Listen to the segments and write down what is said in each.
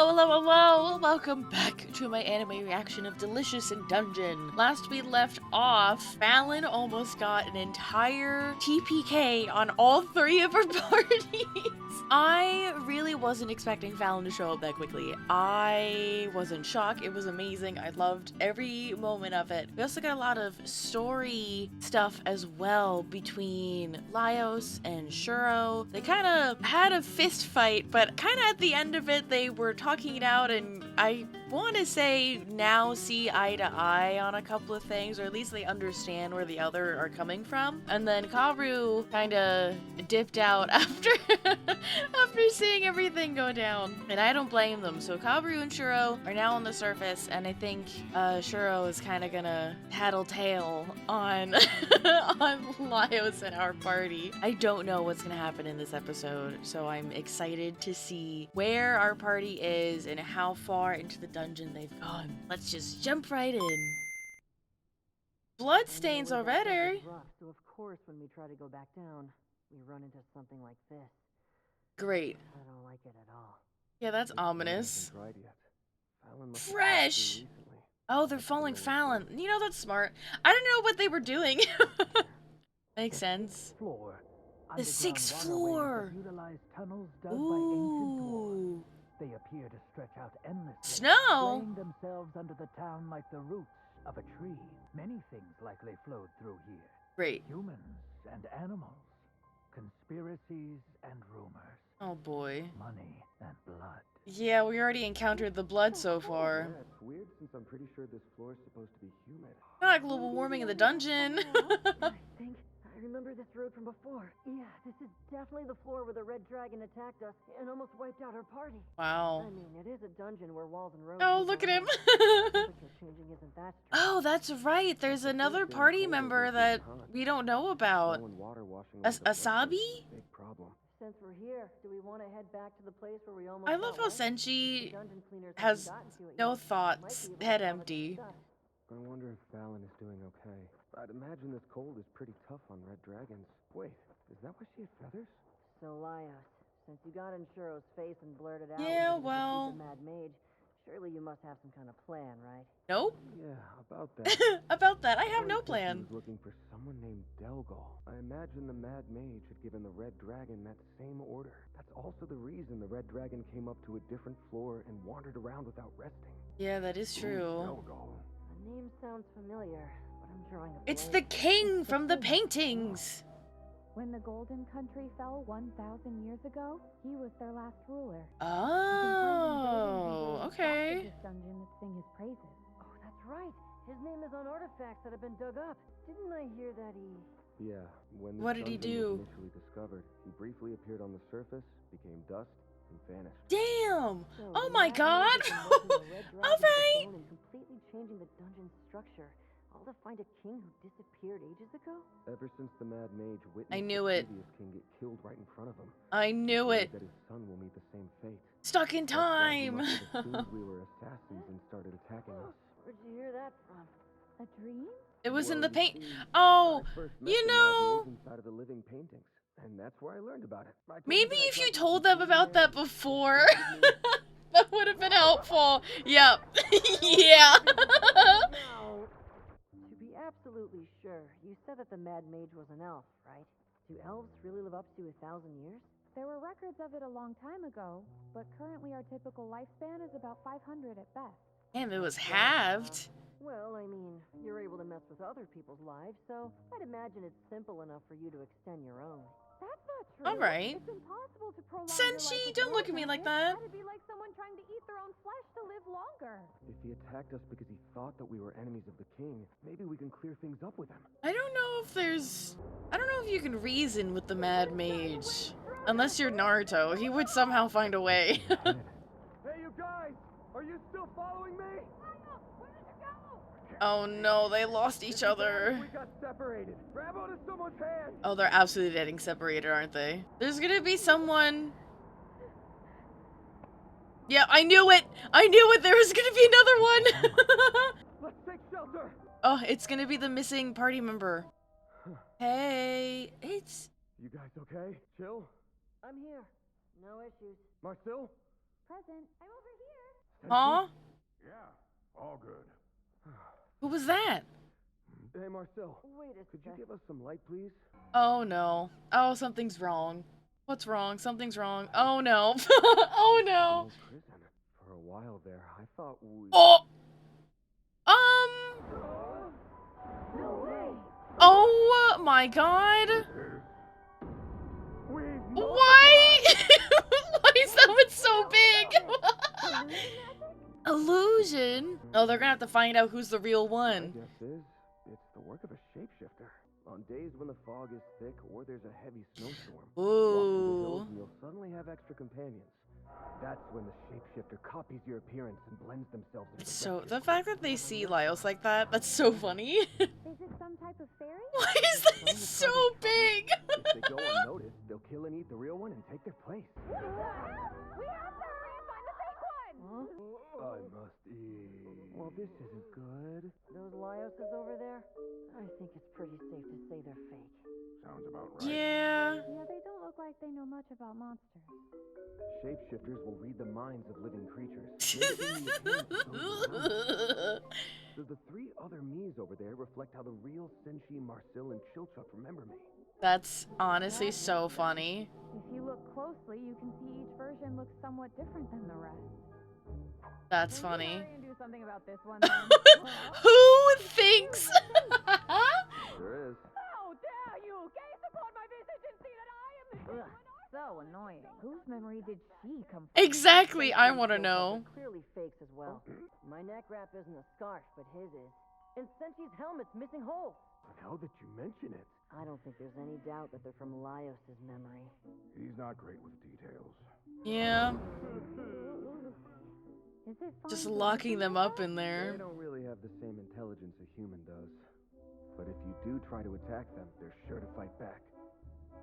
Hello, hello, hello! Welcome back to my anime reaction of Delicious in Dungeon. Last we left off, Fallon almost got an entire TPK on all three of her parties. I really wasn't expecting Fallon to show up that quickly. I was in shock. It was amazing. I loved every moment of it. We also got a lot of story stuff as well between Laios and Shuro. They kind of had a fist fight, but kind of at the end of it, they were talking it out, and I want to say now see eye to eye on a couple of things, or at least they understand where the other are coming from. And then Kaoru kind of dipped out after after seeing everything go down, and I don't blame them. So Kaoru and Shuro are now on the surface, and I think Shuro is kind of gonna tattletale on on Laios and our party. I don't know what's gonna happen in this episode, so I'm excited to see where our party is and how far into the dungeon they've gone. Let's just jump right in. Bloodstains already. So of course, when we try to go back down, we run into something like this. Great. I don't like it at all. Yeah, that's ominous. Fresh! Oh, they're following Fallon. You know, that's smart. I don't know what they were doing. Makes sense. The sixth floor. Ooh. They appear to stretch out endlessly, Snow? laying themselves under the town like the roots of a tree. Many things likely flowed through here. Great. Humans and animals, conspiracies and rumors, Oh boy. money and blood. Yeah, we already encountered the blood so far. Yeah, it's weird since I'm pretty sure this floor is supposed to be humid. Not global warming in the dungeon. I remember this road from before. Yeah, this is definitely the floor where the red dragon attacked us and almost wiped out our party. Wow. I mean, it is a dungeon where walls and roads. Oh, look at him. Temperature changing isn't that strange. Oh, that's right. There's another party member that we don't know about. Snow and water washing away the Asabi? big problem. Since we're here, do we want to head back to the place where we almost I love got how lost? Senshi The dungeon cleaners has haven't gotten to it no yet. thoughts, Might be able to head salvage empty. some stuff. I wonder if Fallon is doing okay. I'd imagine this cold is pretty tough on red dragons. Wait, is that why she had feathers? So, Laios, since you got in Shuro's face and blurted out, Yeah, we needed to well- defeat the Mad Mage, surely you must have some kind of plan, right? Nope. Yeah, about that. About that, I have no First, plan. She was looking for someone named Delgal. I imagine the Mad Mage had given the Red Dragon that same order. That's also the reason the Red Dragon came up to a different floor and wandered around without resting. Yeah, that is true. Delgal. The name sounds familiar, but I'm drawing a It's the blank. king from the paintings. When the Golden Country fell 1,000 years ago, he was their last ruler. Oh, okay. This dungeon that sing his praises. Oh, that's right. His name is on artifacts that have been dug up. Didn't I hear that he... Yeah, when What this did he dungeon was do? initially discovered, he briefly appeared on the surface, became dust, and vanished. Damn! So Oh the my Mad god! Mage has been making the Red Dragon All to the right. bone and completely changing the dungeon's structure. All to find a king who disappeared ages ago? Ever since the Mad Mage witnessed I knew the it. previous king get killed right in front of him, I knew he it. that his son will meet the same fate. Stuck in That's why he time. must have assumed we were assassins and started attacking us. Where'd you hear that from? A dream? It was in Well, the you paint. see, Oh, I first met you the Mad know, Mage inside of the living paintings, and that's where I learned about it. I told maybe that I if you tried to told keep them it about there, that before, but they didn't. that would have been helpful. Yep. Yeah. Now, to be absolutely sure, you said that the Mad Mage was an elf, right? Do elves really live up to 1,000 years? There were records of it a long time ago, but currently our typical lifespan is about 500 at best. Damn, it was halved. Well, I mean, you're able to mess with other people's lives, so I'd imagine it's simple enough for you to extend your own. That's not true. All right. It's impossible to prolong Senshi, your life with don't look at me your like methods. that. That'd be like someone trying to eat their own flesh to live longer. If he attacked us because he thought that we were enemies of the king, maybe we can clear things up with him. I don't know if there's... I don't know if you can reason with the Mad Mage. Unless you're Naruto, he would somehow find a way. Hey, you guys! Are you still following me? Oh no, they lost each other. We got separated. Grab onto someone's hand. Oh, they're absolutely getting separated, aren't they? There's gonna be someone... Yeah, I knew it! I knew it! There was gonna be another one! Let's take shelter. Oh, it's gonna be the missing party member. Hey, it's... You guys okay? Chill? I'm here. No issues. Marcel? Present. I'm over here. Huh? Yeah, all good. Who was that? Hey, Marcel. Wait a Could you sec. give us some light, please? Oh no. Oh, something's wrong. What's wrong? Something's wrong. Oh no. Oh no. No prison. For a while there, I thought we... Oh. No way! Oh my god. We Why? Why is that one so big? Illusion? Oh, they're gonna have to find out who's the real My one. guess is, it's the work of a shapeshifter. On days when the fog is thick or there's a heavy snowstorm, walk through the hills Ooh. and you'll suddenly have extra companions. That's when the shapeshifter copies your appearance and blends themselves into So, the the fact that they see Lyos like that, that's so funny. Is it some type of fairy? Why is that so big? If they go unnoticed, they'll kill and eat the real one and take their place. What the hell? We have to hurry and find the fake one! I must eat. Well, this isn't good. Those Lyoses over there? I think it's pretty safe to say they're fake. Sounds about right. Yeah. Yeah, they don't look like they know much about monsters. Shapeshifters will read the minds of living creatures. making the appearance of those around them. So the three other me's over there reflect how the real Senshi, Marcel, and Chilchuck remember me. That's honestly so funny. If you look closely, you can see each version looks somewhat different than the rest. That's Will you funny. hurry and do something about this one, then? Who thinks? Sure is. How dare you gaze upon my visage and see that I am the genuine So annoying. Whose memory did she come from? Exactly, I Senshi want to and Chilchuck know. are clearly fakes as well. My neck wrap isn't a scarf, but his is. And Senshi's helmet's missing holes. Now that you mention it. I don't think there's any doubt that they're from Lyos' memory. He's not great with details. Yeah, Is it fun just to locking listen them like up that? in They there. don't really have the same intelligence a human does. But if you do try to attack them, they're sure to fight back.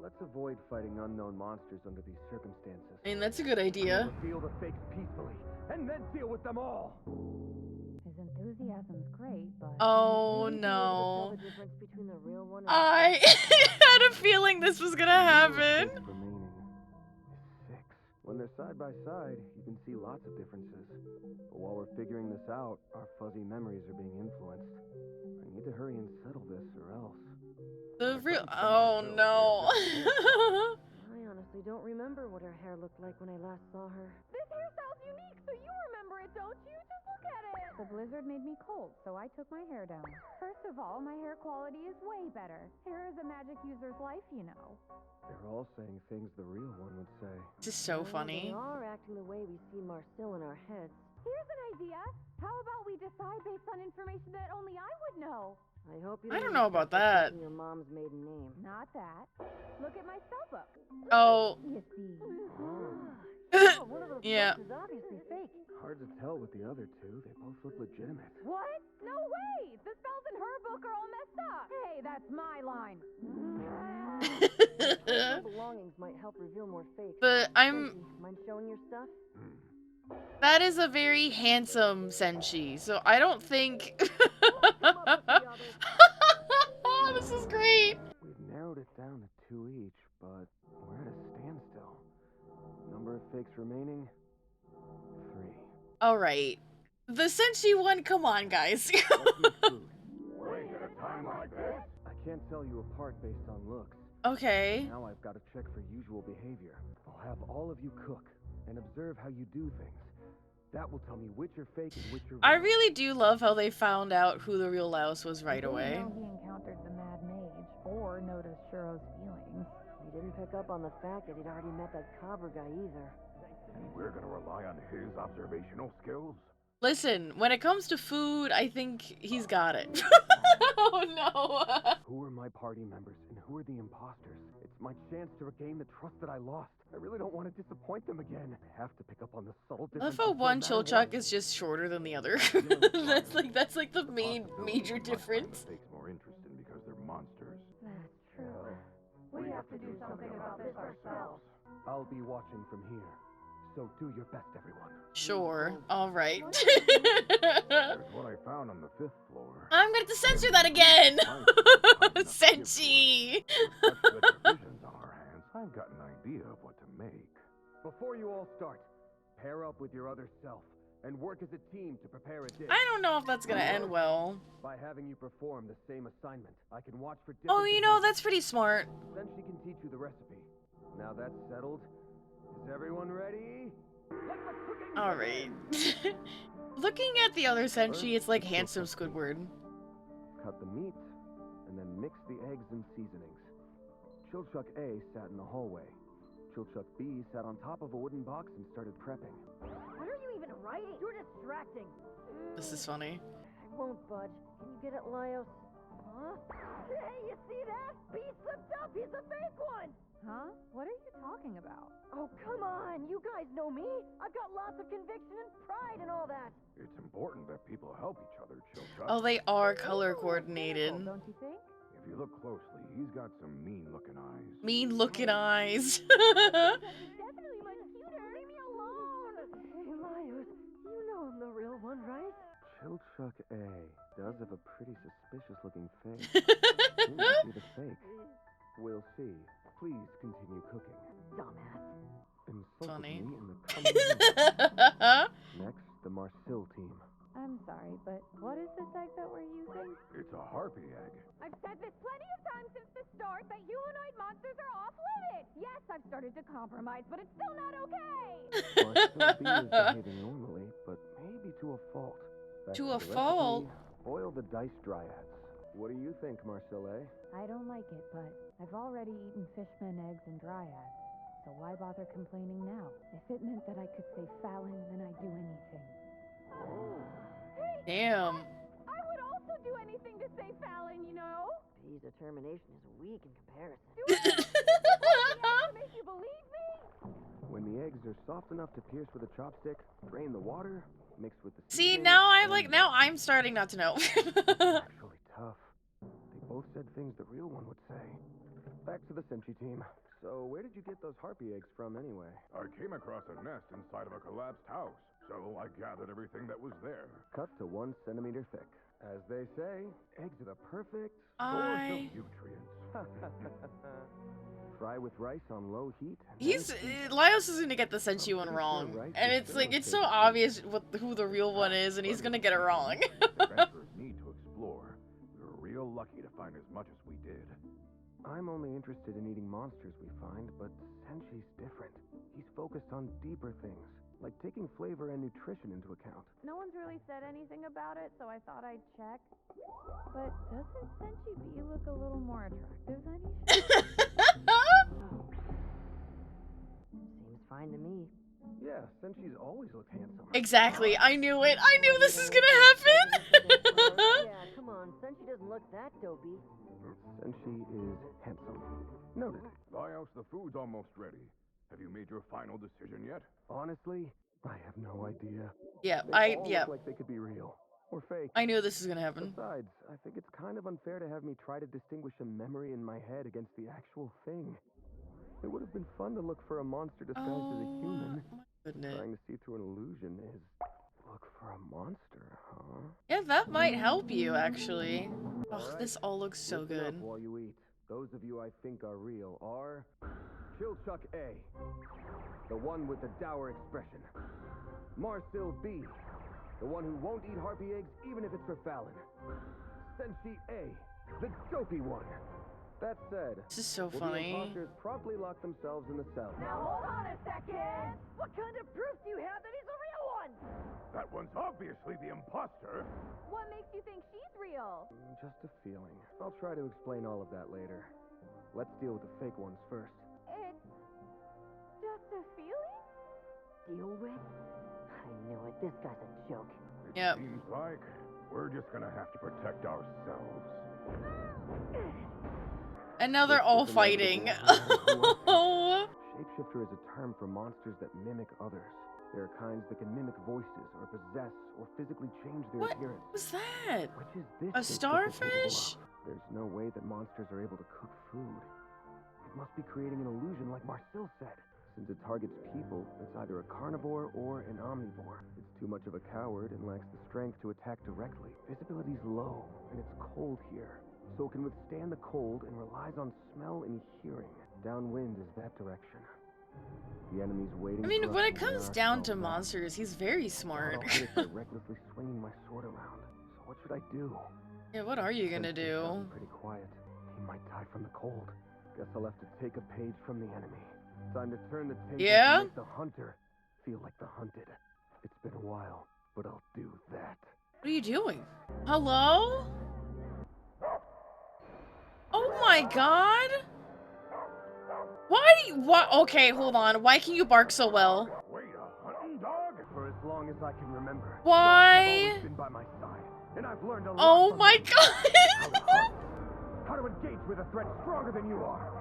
Let's avoid fighting unknown monsters under these circumstances. I mean, that's a good idea. Reveal the fakes peacefully, and then deal with them all! His enthusiasm's great, but... Oh Maybe if you were to tell no. the difference between the real one and I had a feeling this was gonna happen. The remaining is 6. When they're side by side, you can see lots of differences. But while we're figuring this out, our fuzzy memories are being influenced. I need to hurry and settle this, or else. The real. Oh no. I honestly don't remember what her hair looked like when I last saw her. This hairstyle's unique, so you remember it, don't you? Just look at it! The blizzard made me cold, so I took my hair down. First of all, my hair quality is way better. Hair is a magic user's life, you know. They're all saying things the real one would say. This is so Well, funny. They are acting the way we see Marcel in our heads. Here's an idea. How about we decide based on information that only I would know? I hope you I don't didn't know start about that. discussing your mom's maiden name. Not that. Look at my spell book. Oh. You see. Oh, one of those Yeah. books is obviously fake. Hard to tell with the other two. They both look legitimate. What? No way! The spells in her book are all messed up. Hey, that's my line. Personal belongings might help reveal more fakes. But I'm. Senshi, mind showing your stuff? That is a very handsome Senshi, so I don't think. This is great. We've narrowed it down to 2 each, but we're at a standstill. Number of fakes remaining? 3. All right. The Senshi one, come on, guys. Let's eat food. Wait at a time like this? I can't tell you apart based on looks. Okay. Now I've got to check for usual behavior. I'll have all of you cook and observe how you do things. That will tell me which are fake and which are I real. really do love how they found out who the real Laos was right I away. didn't know he encountered the Mad Mage or noticed Shuro's feelings. We didn't pick up on the fact that he'd already met that Cobra guy either. And we're gonna rely on his observational skills? Listen, when it comes to food, I think he's got it. Oh no. Who are my party members and who are the imposters? It's my chance to regain the trust that I lost. I really don't want to disappoint them again. I have to pick up on the subtle I love differences. how no one matter Chilchuck what. is just shorter than the other. that's like the main Possibility major must find difference. the fakes more interesting because they're monsters. That's true. We have to do something about this ourselves. I'll be watching from here. So do your best, everyone. Sure. All right. There's what I found on the 5th floor. I'm going to censor that again. Senshi. Such good provisions on our hands, I've got an idea of what to make. Before you all start, Pair up with your other self and work as a team to prepare a dish. I don't know if that's gonna end well. By having you perform the same assignment, I can watch for different Oh, you know, behaviors. that's pretty smart. Then she can teach you the recipe. Now that's settled. Is everyone ready? Let the cooking Alright. Looking at the other Senshi, it's like handsome Squidward. Cut the meat, and then mix the eggs and seasonings. Chilchuck A sat in the hallway. Chilchuck B sat on top of a wooden box and started prepping. What are you even writing? You're distracting. This is funny. I won't budge. Can you get it, Laios? Huh? Hey, you see that? B slipped up. He's a fake one. Huh? What are you talking about? Oh, come on. You guys know me. I've got lots of conviction and pride and all that. It's important that people help each other, Chilchuck. Oh, they are color coordinated. Don't you think? If you look closely, he's got some mean-looking eyes. Mean looking eyes. Definitely my cuter. Leave me alone. Hey, Laios, you know I'm the real one, right? Chilchuck A does have a pretty suspicious-looking face. Who might be the fake? We'll see. Please continue cooking. Dumbass. Insulted Funny. me in the coming minutes. Next, the Marcil team. I'm sorry, but what is this egg that we're using? It's a harpy egg. I've said this plenty of times since the start that humanoid monsters are off limits. Yes, I've started to compromise, but it's still not okay. Marcil B is behaving normally, but maybe to a fault. Back To a the recipe, fault? Boil the diced dryads. What do you think, Marcil A? I don't like it, but I've already eaten fishman eggs and dryads. So why bother complaining now? If it meant that I could say Fallon, then I'd do anything. Damn. I would also do anything to say Fallon, you know? B's determination is weak in comparison. To make you believe me? When the eggs are soft enough to pierce with a chopstick, drain the water, mix with the See, seasoning, now and I'm starting not to know. actually tough. They both said things the real one would say. Back to the Senshi team. So, where did you get those harpy eggs from anyway? I came across a nest inside of a collapsed house, so I gathered everything that was there. Cut to 1 centimeter thick. As they say, eggs are the perfect Source I... of nutrients. Fry with rice on low heat. He's Laios is gonna get the Senshi one wrong, and it's like it's so obvious who the real one is, and he's gonna get it wrong. Adventurers need to explore. We were real lucky to find as much as we did. I'm only interested in eating monsters we find, but Senshi's different. He's focused on deeper things, like taking flavor and nutrition into account. No one's really said anything about it, so I thought I'd check. But doesn't Senshi B look a little more attractive than he should? Seems fine to me. Yeah, Senshi's always looked handsome. Exactly. I knew it. I knew this is gonna happen. Yeah, come on. Senshi doesn't look that dopey. Senshi is handsome. Noted. Laios, the food's almost ready. Have you made your final decision yet? Honestly, I have no idea. Yeah, They all look like they could be real. Or fake. I knew this was gonna happen. Besides, I think it's kind of unfair to have me try to distinguish a memory in my head against the actual thing. It would have been fun to look for a monster disguised as a human. My goodness. Trying to see through an illusion is look for a monster, huh? Yeah, that might help you actually. Oh, this all looks so Listen up good. while you eat. Those of you I think are real are Chilchuck A, the one with the dour expression. Marcil B, the one who won't eat harpy eggs even if it's for Fallon. Senshi A, the dopey one. That said, This is so will the funny. imposters promptly lock themselves in the cell? Now hold on a second. What kind of proof do you have that he's a real one? That one's obviously the imposter. What makes you think she's real? Just a feeling. I'll try to explain all of that later. Let's deal with the fake ones first. It's just a feeling? Deal with? I knew it. This guy's a joke. It Yep. seems like we're just gonna have to protect ourselves. And now they're all fighting. Oh. Shapeshifter is a term for monsters that mimic others. There are kinds that can mimic voices or possess or physically change their What appearance. was that? Which is this A shapeshifter starfish? capable of? There's no way that monsters are able to cook food. It must be creating an illusion like Marcil said. Since it targets people, it's either a carnivore or an omnivore. It's too much of a coward and lacks the strength to attack directly. Visibility's low, and it's cold here, so it can withstand the cold and relies on smell and hearing. Downwind is that direction. The enemy's waiting. I mean, for us when it to win comes down ourselves to out. monsters, he's very smart. I'll hit by recklessly swinging my sword around. So what should I do? Yeah, what are you gonna Since they've gotten do? Pretty quiet. He might die from the cold. Guess I'll have to take a page from the enemy. Time to turn the table Yeah? to make the hunter feel like the hunted. It's been a while, but I'll do that. What are you doing? Hello? Oh my god! Why do you- what? Okay, hold on. Why can you bark so well? Wait, a hunting dog? For as long as I can remember. Why? Dogs have always been by my side, and I've learned a lot Oh from my them. How to god! hunt, how to engage with a threat stronger than you are.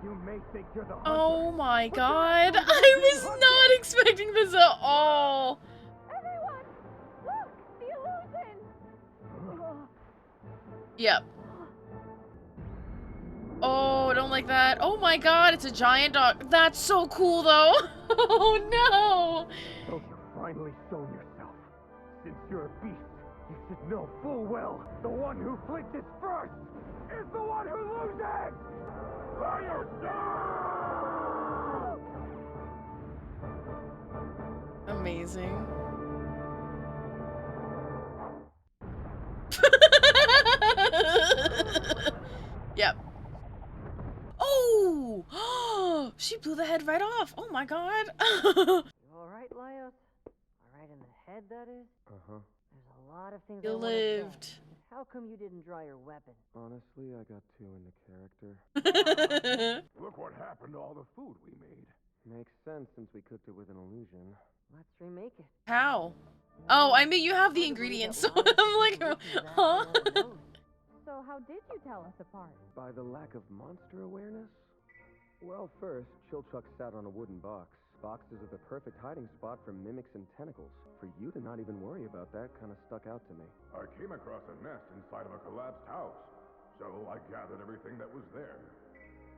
You may think you're the hunter. Oh my god. I was not expecting this at all. Everyone, look, the illusion. Yep. Oh, I don't like that. Oh my god, it's a giant dog. That's so cool though. Oh no. So you've finally shown yourself. Since you're a beast, you should know full well the one who flinches first is the one who loses! Liars, Amazing. Yep. Oh! She blew the head right off. Oh my god. You alright, Laios? Alright in the head, that is? Uh-huh. There's a lot of things You I wanna say. lived. How come you didn't draw your weapon? Honestly, I got too into character. Look what happened to all the food we made. Makes sense since we cooked it with an illusion. Let's remake it. How? Oh, I mean, you have the ingredients, so I'm like, huh? So how did you tell us apart? By the lack of monster awareness? Well, first, Chilchuck sat on a wooden box. Boxes are the perfect hiding spot for mimics and tentacles. For you to not even worry about that kind of stuck out to me. I came across a nest inside of a collapsed house, so I gathered everything that was there.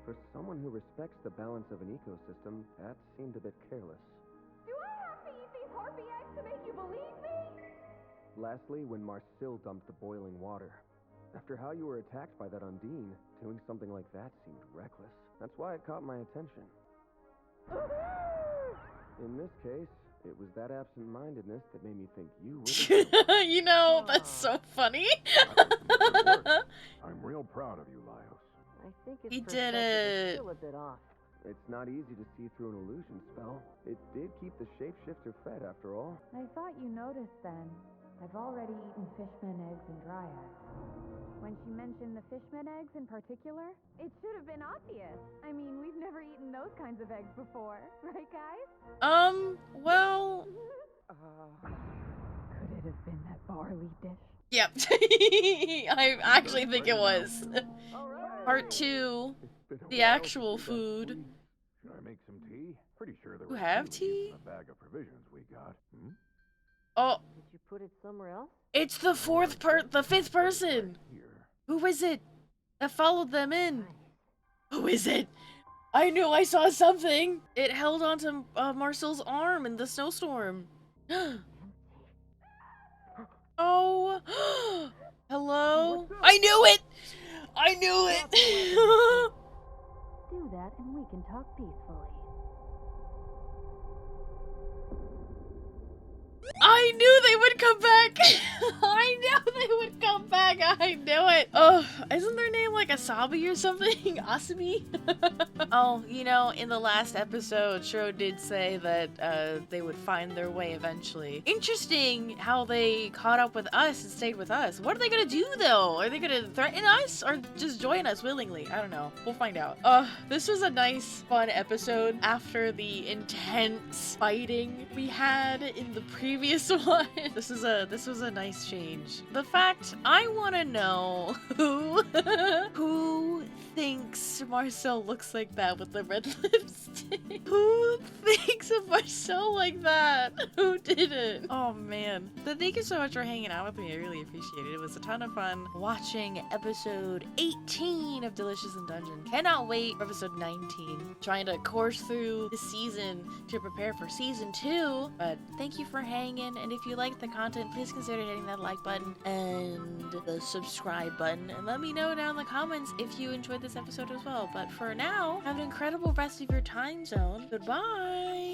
For someone who respects the balance of an ecosystem, that seemed a bit careless. Do I have to eat these harpy eggs to make you believe me? Lastly, when Marcille dumped the boiling water. After how you were attacked by that Undine, doing something like that seemed reckless. That's why it caught my attention. In this case, it was that absent-mindedness that made me think you were You know, that's so funny. I'm real proud of you, Laios. I think its He did perspective it. is still a bit off. It's not easy to see through an illusion spell. It did keep the shapeshifter fed, after all. I thought you noticed then. I've already eaten fishman eggs and dryads. When she mentioned the fishman eggs in particular, it should have been obvious. I mean, we've never eaten those kinds of eggs before, right guys? Well, Could it have been that barley dish? yep. I actually think it was. Part 2, It's been a the while actual since we got food. sweet. Should I make some tea? Pretty sure there You was have tea leaves tea? in the bag of provisions we got. Hmm? Oh, Did you put it somewhere else? it's the fifth person. Here. Who is it that followed them in? Nice. Who is it? I knew I saw something. It held onto Marcel's arm in the snowstorm. Oh, hello? I knew it! I knew it! Do that and we can talk peacefully. I knew they would come back! I knew they would come back! I knew it! Oh, isn't their name like Asabi or something? Asabi? Oh, you know, in the last episode, Shiro did say that they would find their way eventually. Interesting how they caught up with us and stayed with us. What are they gonna do though? Are they gonna threaten us or just join us willingly? I don't know. We'll find out. This was a nice, fun episode after the intense fighting we had in the previous one. This was a nice change. The fact I want to know who thinks Marcel looks like that with the red lipstick. Who thinks of Marcel like that? Who didn't? Oh man. So thank you so much for hanging out with me. I really appreciate it. It was a ton of fun watching episode 18 of Delicious in Dungeon. Cannot wait for episode 19. Trying to course through the season to prepare for season 2. But thank you for hanging, And if you like the content, please consider hitting that like button and the subscribe button. And let me know down in the comments if you enjoyed this episode as well. But for now, have an incredible rest of your time zone. Goodbye!